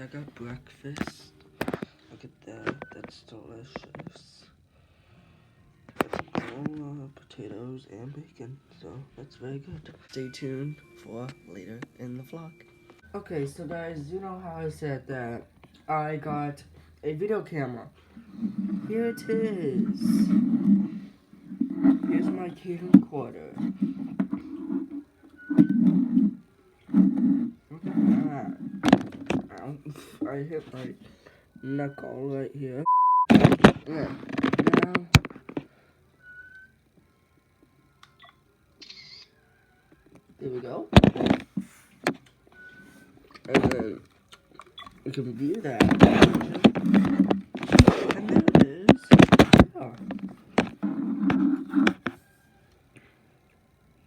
I got breakfast. Look at that, that's delicious. Got some cola, potatoes, and bacon, so that's very good. Stay tuned for later in the vlog. Okay, so guys, you know how I said that I got a video camera. Here it is. Here's my camcorder. Look at that. Ow. I hit my knuckle right here. Yeah. Now, there we go. And then you can view that. And there it is. Oh.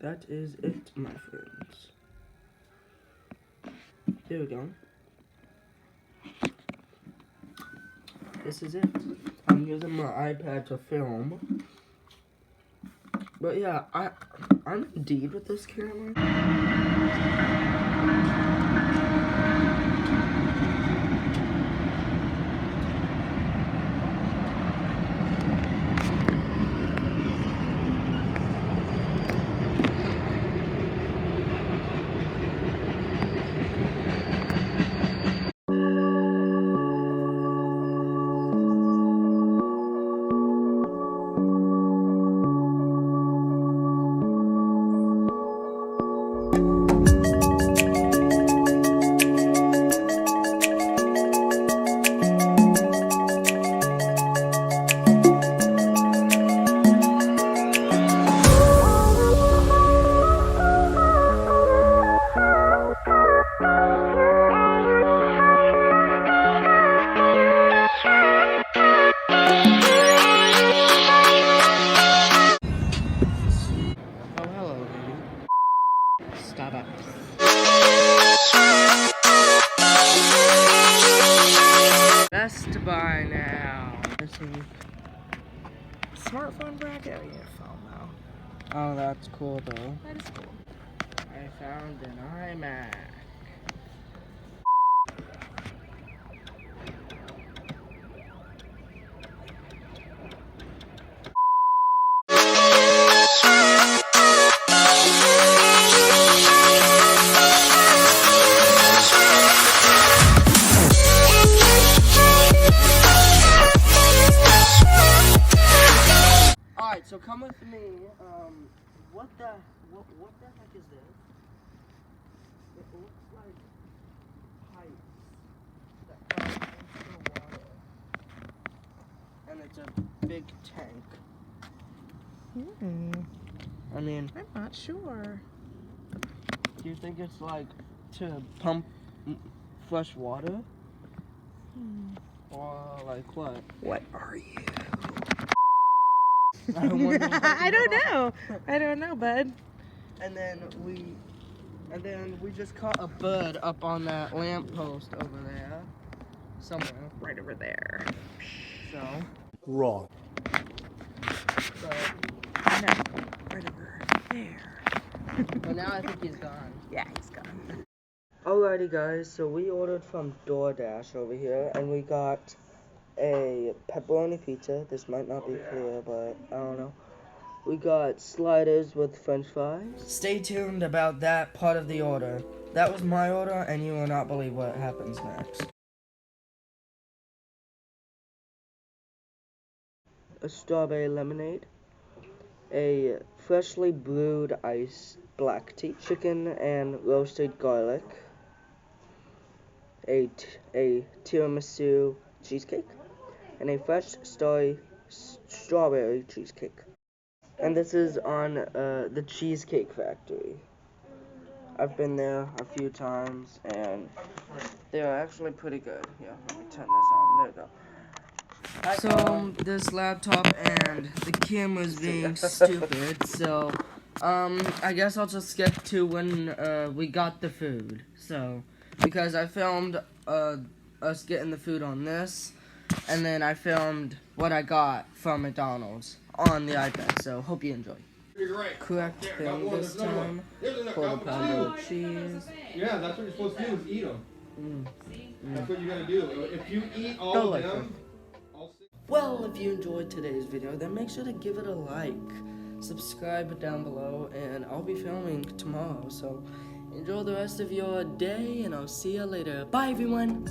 That is it, my friends. There we go. This is it. I'm using my iPad to film. But yeah, I'm indeed with this camera. Best Buy now. Smartphone bracket or your phone though? Oh, that's cool though. That is cool. I found an iMac. Alright, so come with me. What the heck is this? It looks like pipes that come into the water. And it's a big tank. I mean, I'm not sure. do you think it's like to pump fresh water? Or like what? What are you? I wonder what I don't know. I don't know, bud. And then we just caught a bird up on that lamppost over there. Somewhere. Right over there. So. Wrong. So. No, right over there. But now I think he's gone. Yeah, he's gone. Alrighty guys, so we ordered from DoorDash over here, and we got a pepperoni pizza. This might not be clear, but I don't know. We got sliders with french fries. Stay tuned about that part of the order. That was my order, and you will not believe what happens next. A strawberry lemonade. A freshly brewed iced black tea. Chicken and roasted garlic. A tiramisu cheesecake. And a fresh strawberry cheesecake. And this is on the Cheesecake Factory. I've been there a few times, and they're actually pretty good. Yeah, let me turn this on. There we go. So, this laptop and the camera's being stupid, so, I guess I'll just skip to when, we got the food. So, because I filmed, us getting the food on this, and then I filmed what I got from McDonald's on the iPad, so hope you enjoy. Correct thing this time. Quarter pounder with cheese. Yeah, that's what you're supposed to do is eat them. That's what you gotta do. If you eat all of Delicious. them, all six. Well, if you enjoyed today's video, then make sure to give it a like, subscribe down below, and I'll be filming tomorrow. So enjoy the rest of your day, and I'll see you later. Bye, everyone.